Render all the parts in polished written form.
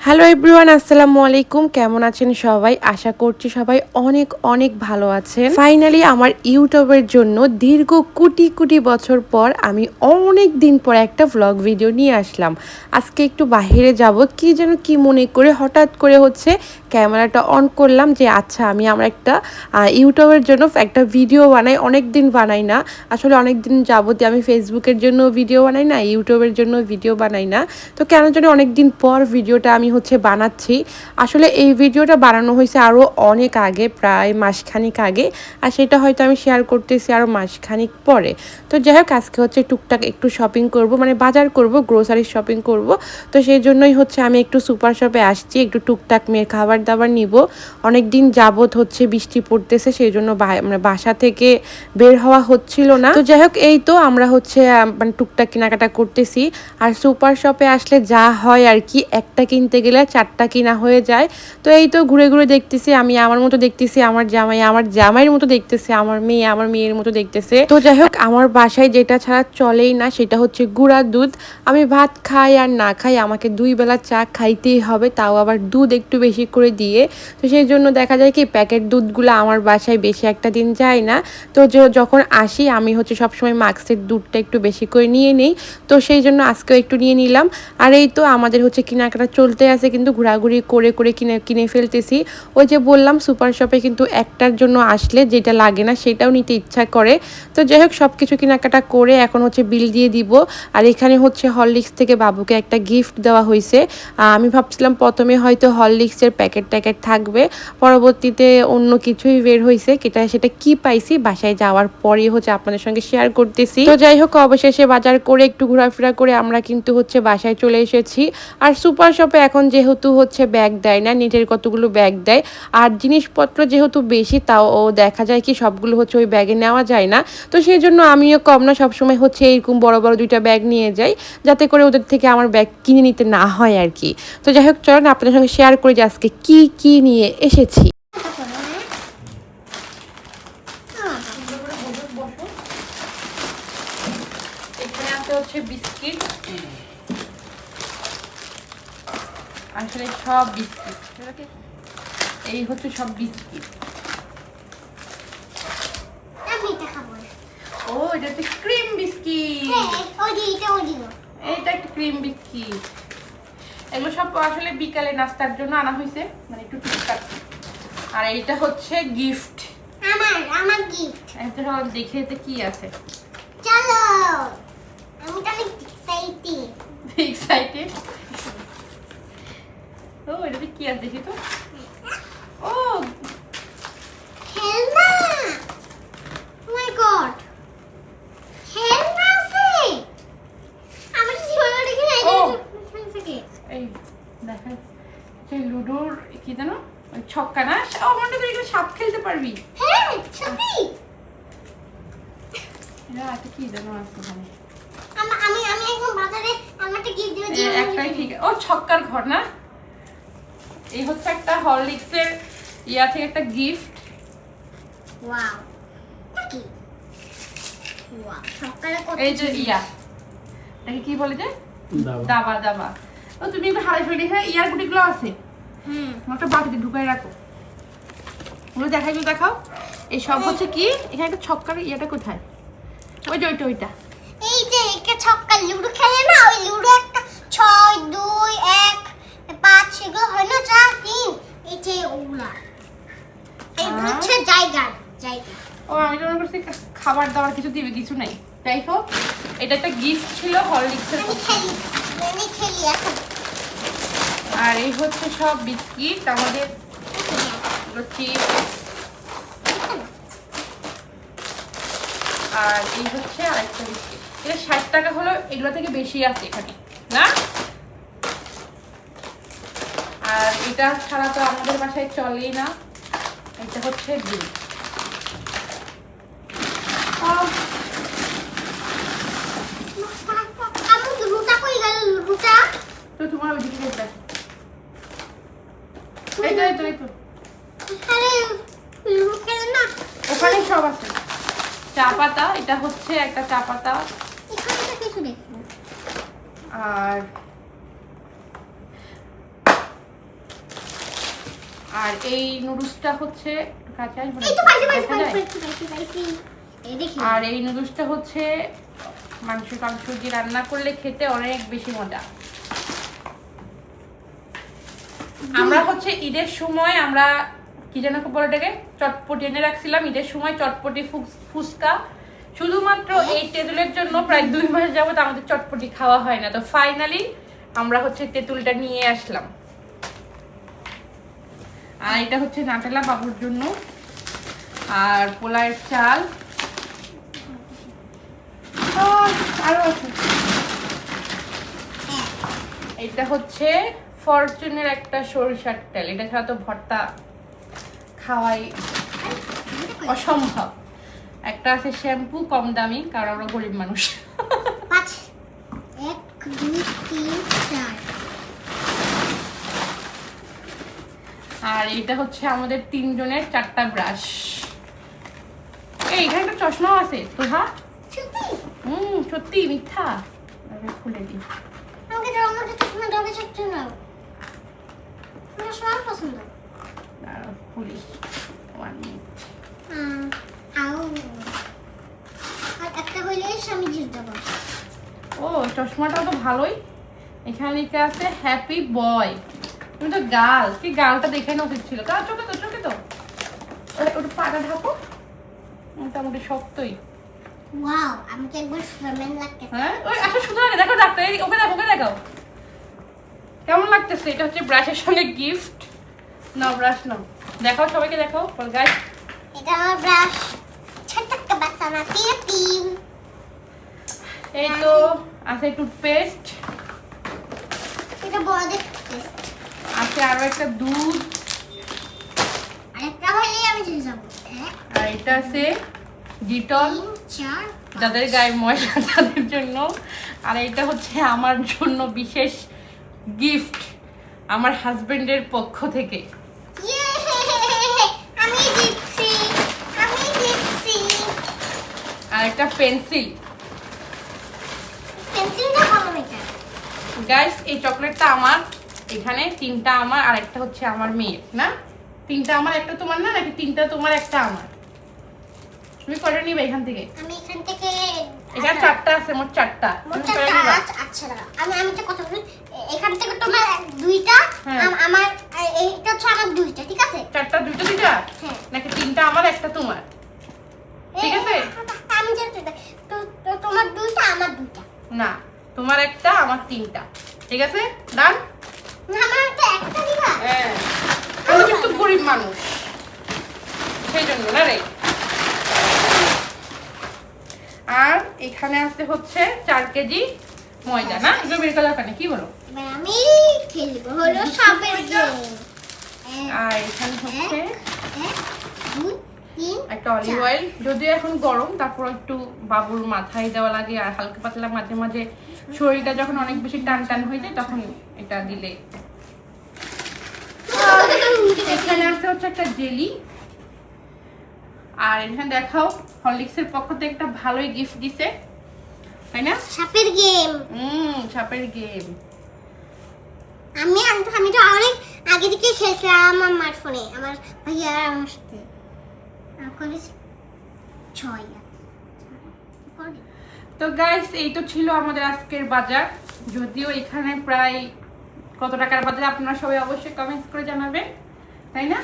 Hello everyone, আসসালামু আলাইকুম। কেমন আছেন সবাই? আশা করছি সবাই অনেক অনেক ভালো আছেন। ফাইনালি আমার ইউটিউবের জন্য দীর্ঘ কোটি কোটি বছর পর আমি অনেক দিন পর একটা ভ্লগ ভিডিও নিয়ে আসলাম। আজকে একটু বাইরে যাব, কি যেন কি মনে করে হঠাৎ করে হচ্ছে ক্যামেরাটা অন করলাম যে আচ্ছা আমি আমার একটা ইউটিউবের জন্য একটা ভিডিও বানাই। অনেক দিন বানাই না, আসলে অনেক দিন যাবতে আমি ফেসবুকের জন্য ভিডিও বানাই না, ইউটিউবের জন্য ভিডিও বানাই না। তো কেন জানি অনেক দিন পর ভিডিওটা আমি হচ্ছে বানাচ্ছি। আসলে এই ভিডিওটা বানানো হয়েছে আরও অনেক আগে, প্রায় মাসখানিক আগে, আর সেটা হয়তো আমি শেয়ার করতেছি আরও মাসখানিক পরে। তো যাই হোক, আজকে হচ্ছে টুকটাক একটু শপিং করব, মানে বাজার করব, গ্রোসারি শপিং করব। তো সেই জন্যই হচ্ছে আমি একটু সুপার শপে আসছি, একটু টুকটাক মেয়ের খাবার দাবার নিব। অনেক দিন যাবত হচ্ছে বৃষ্টি পড়তেছে, সেই জন্য মানে বাসা থেকে বের হওয়া হচ্ছিল না। তো যাই হোক, এই তো আমরা হচ্ছে মানে টুকটাক কেনাকাটা করতেছি। আর সুপার শপে আসলে যা হয় আর কি, একটা কিনতে গেলে চারটা কিনা হয়ে যায়। তো এই তো ঘুরে ঘুরে দেখতেছি, আমি আমার মতো দেখতেছি, আমার জামাই আমার জামাইয়ের মতো দেখতেছে, আমার মেয়ে আমার মেয়ের মতো দেখতেছে। তো যাই হোক, আমার বাসায় যেটা ছাড়া চলেই না সেটা হচ্ছে গুঁড়া দুধ। আমি ভাত খাই আর না খাই, আমাকে 2 বেলা চা খাইতেই হবে, তাও আবার দুধ একটু বেশি করে দিয়ে। তো সেই জন্য দেখা যায় কি প্যাকেট দুধগুলো আমার বাসায় বেশি একটা দিন যায় না। তো যখন আসি আমি হচ্ছে সবসময় মাক্সের দুধটা একটু বেশি করে নিয়ে নিই। তো সেই জন্য আজকেও একটু নিয়ে নিলাম। আর এই তো আমাদের হচ্ছে কেনাকাটা চলতে আছে, কিন্তু ঘোরাঘুরি করে করে কিনে ফেলতেছি। ওই যে বললাম সুপার শপে কিন্তু একটার জন্য আসলে যেটা লাগে না সেটাও নিতে ইচ্ছা করে। তো যাই হোক, সব কিছু কেনাকাটা করে এখন হচ্ছে বিল দিয়ে দিব। আর এখানে হচ্ছে হরলিক্স থেকে বাবুকে একটা গিফট দেওয়া হয়েছে। আমি ভাবছিলাম প্রথমে হয়তো হরলিক্সের প্যাকেট ট্যাকেট থাকবে, পরবর্তীতে অন্য কিছুই বের হয়েছে। সেটা কি পাইছি বাসায় যাওয়ার পরে হচ্ছে আপনাদের সঙ্গে শেয়ার করতেছি। তো যাই হোক, অবশেষে বাজার করে একটু ঘোরাফেরা করে আমরা কিন্তু হচ্ছে বাসায় চলে এসেছি। আর সুপার শপে এখন যেহেতু হচ্ছে ব্যাগ দেয় না, নিটের কতগুলো ব্যাগ দেয়, আর জিনিসপত্র যেহেতু বেশি তাও দেখা যায় কি সবগুলো হচ্ছে ওই ব্যাগে নেওয়া যায় না। তো সেই জন্য আমিও কম না সবসময় হচ্ছে এরকম বড় বড় 2টা ব্যাগ নিয়ে যাই, যাতে করে ওদের থেকে আমার ব্যাগ কিনে নিতে না হয় আর কি। তো যাই হোক, চলেন আপনাদের সঙ্গে শেয়ার করি যে আজকে কি কি নিয়ে এসেছি। এখানে আছে হচ্ছে বিস্কিট, আসলে সব বিস্কিট, এই হচ্ছে সব বিস্কিট। ও, এটা হচ্ছে ক্রিম বিস্কিট, এইটা একটা ক্রিম বিস্কিট। এগুলো সব আসলে বিকালে নাস্তার জন্য আনা হয়েছে, মানে একটু টুকটাক। আর এইটা হচ্ছে গিফট, আমার গিফট। এটা সব দেখে এতে কি আছে, চলো আমি তো এক্সাইটেড। ও, এটাতে কি আছে দেখি তো। ও, খেলনা। ও মাই গড, খেলনা আছে। আমি তো ছোট দেখি না, এটা থেকে এই দেখা যে লুডোর কি জানো, ওই ছক্কা না। ও, মনে তো এগুলো সাপ খেলতে পারবি। হ্যাঁ সত্যি, এটা আছে কি জানো আছে ওখানে। আমি আমি একদম বাজারে আমাকে গিফট দিয়েছি একটাই, ঠিক আছে। ও, ছক্কার ঘর না। এই হচ্ছে একটা হরলিক্সের ইয়া থেকে একটা গিফট। ওয়াও, কি ওয়াও, ছক্কারে কত। এই যে ইয়া, এটাকে কি বলে যে দাবা দাবা। ও, তুমি একটু হারাই ফেলে দেখে ইয়ার গুটিগুলো আছে। হুম, একটা বাটিতে ঢুকাই রাখো, ওগুলো দেখাই, দেখাও। এই সব হচ্ছে কি, এখানে একটা ছক্কার ইয়াটা কোথায়, ওই যে ওইটা এই যে একটা ছক্কা লুডো খেলে না, ওই লুডো একটা 6 2 1 5 সেগুলো হয় না, 4 3, এই যে ওগুলা, এগুলো হচ্ছে জায়গা। ও, আমি তো মনে করছি খাবার দাবার কিছু দিবে, কিছু নাই। যাই হোক, এটা একটা গিফট ছিল হরলিক্সের। আমি খেলি এখন। আর এই হচ্ছে সব বিস্কিট আমাদের, চিপস। আর এই হচ্ছে আরেকটা বিস্কিট, এটা 60 টাকা হলো, এগুলো থেকে বেশি আছে এখানে না। আর এটা ছাড়া তো আমাদের বাসায় চলেই না, এটা হচ্ছে দুধ। তো তোমার ওইদিকে ওখানে সব আছে। চা পাতা, এটা হচ্ছে একটা চা পাতা। আর আর এই নুডলসটা হচ্ছে কাঁচা আর এই নুডলসটা হচ্ছে মাংস দিয়ে রান্না করলে খেতে অনেক বেশি মজা। আমরা হচ্ছে ঈদের সময় আমরা কি যেন বলে এটাকে চটপটি এনে রাখছিলাম। ঈদের সময় চটপটি ফুচকা শুধুমাত্র এই তেঁতুলের জন্য প্রায় 2 মাস যাবত আমাদের চটপটি খাওয়া হয় না। তো ফাইনালি আমরা হচ্ছে তেঁতুলটা নিয়ে আসলাম। আর এটা হচ্ছে নাটেলা বাবুর জন্য, আর পোলাওয়ের চাল আরো আছে। এটা হচ্ছে ফরচুনের একটা সরিষার তেল, এটা ছাড়া তো ভর্তা খাওয়াই অসম্ভব। একটা আছে শ্যাম্পু কম দামি, কারণ আমরা গরিব মানুষ। 1 2 3 4 আর এটা হচ্ছে আমাদের 3 জনের 4টা ব্রাশ। এই এখানে একটা চশমাও আছে তো। হ্যাঁ সত্যি মিথ্যা? খুলে দিই। আমাকে রঙটা চশমা দাও ছোট না, আমার চশমা পছন্দ। খুলি 1 মিনিট। আর একটা হইলে আমি জিত যাব। ও চশমাটাও তো ভালোই। এখানে লেখা আছে হ্যাপি বয়। তুমি তো গাল, কি গালটা দেখে না উচিত ছিল। তার চোখে তো ওটা পাটা ঢাকো, মোটামুটি শক্তই। ওয়াও, আমাকে একবার সুপারম্যান লাগতেছে। হ্যাঁ ওই আসলে শুধু না, দেখো ডাক্তার, ওকে দেখাও কেমন লাগতেছে। এটা হচ্ছে ব্রাশের সঙ্গে গিফট। নাও ব্রাশ নাও, দেখাও সবাইকে দেখাও গাইস। এটা আমার ব্রাশ, ছোট্ট একটা বাচ্চা না টিম। এই তো আছে টুথপেস্ট, এটা বড়দের টুথপেস্ট আছে আরো একটা দুধ, আর একটা হইলে আমি জিতে যাব। আর এটা আছে ডিটল, 4 যাদের গায়ে ময়লা তাদের জন্য। আর এটা হচ্ছে আমার জন্য বিশেষ গিফট আমার হাজবেন্ডের পক্ষ থেকে। আমি জিতছি। আর একটা পেন্সিল। পেন্সিলটা ভালো এটা গাইস এই চকলেটটা আমার, এখানে 3টা আমার আর একটা হচ্ছে আমার মেয়ের। না 3টা আমার একটা তোমার না, নাকি 3টা তোমার একটা আমার? তুমি কয়টা নিবে এখান থেকে? আমি এখান থেকে এখানে 4টা আছে, মোট 4টা। আচ্ছা দাঁড়াও, আমি তো কথা বলি। এখান থেকে তোমার 2টা, আমার এইটা হচ্ছে আমার 2টা, ঠিক আছে? 4টা 2টা দিটা? হ্যাঁ। নাকি 3টা আমার একটা তোমার? ঠিক আছে, আমি জানি তো তোমার 2টা আমার 2টা। না তোমার একটা আমার 3টা, ঠিক আছে ডান। না আমার তো একটা দিবা। হ্যাঁ আমি কিন্তু গরিব মানুষ, সেই জন্য না রে। আর এখানে আছে হচ্ছে 4 কেজি ময়দা। না এগুলো বের করার দরকার নেই, কি বলো? এবার আমি খেলবো হলো সাপের গেম। আর এখানে হচ্ছে 1 2 3 একটা অলিভ অয়েল, যদিও এখন গরম, তারপর একটু বাবুর মাথায় দেওয়া লাগে। আর হালকা পাতলা মাঝে মাঝে শরীরটা যখন অনেক বেশি টান হয়ে যায় তখন এটা দিলে। এখানে আছে হচ্ছে একটা জেলি। আর এখানে দেখাও হরলিক্সের পক্ষ থেকে একটা ভালোই গিফট দিছে, তাই না? সাপের গেম। সাপের গেম। আমি তো অনেক আগে থেকে খেলছিলাম আমার ফোনে, আমার ভাইয়া আর আমার সাথে। তো গাইস এই তো ছিল আমাদের আজকের বাজার। যদিও এখানে প্রায় কত টাকার বাজার আপনারা সবাই অবশ্যই কমেন্টস করে জানাবেন, তাই না?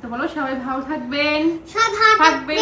তো বলো সবাই ভালো থাকবেন, সবাই ভালো থাকবেন।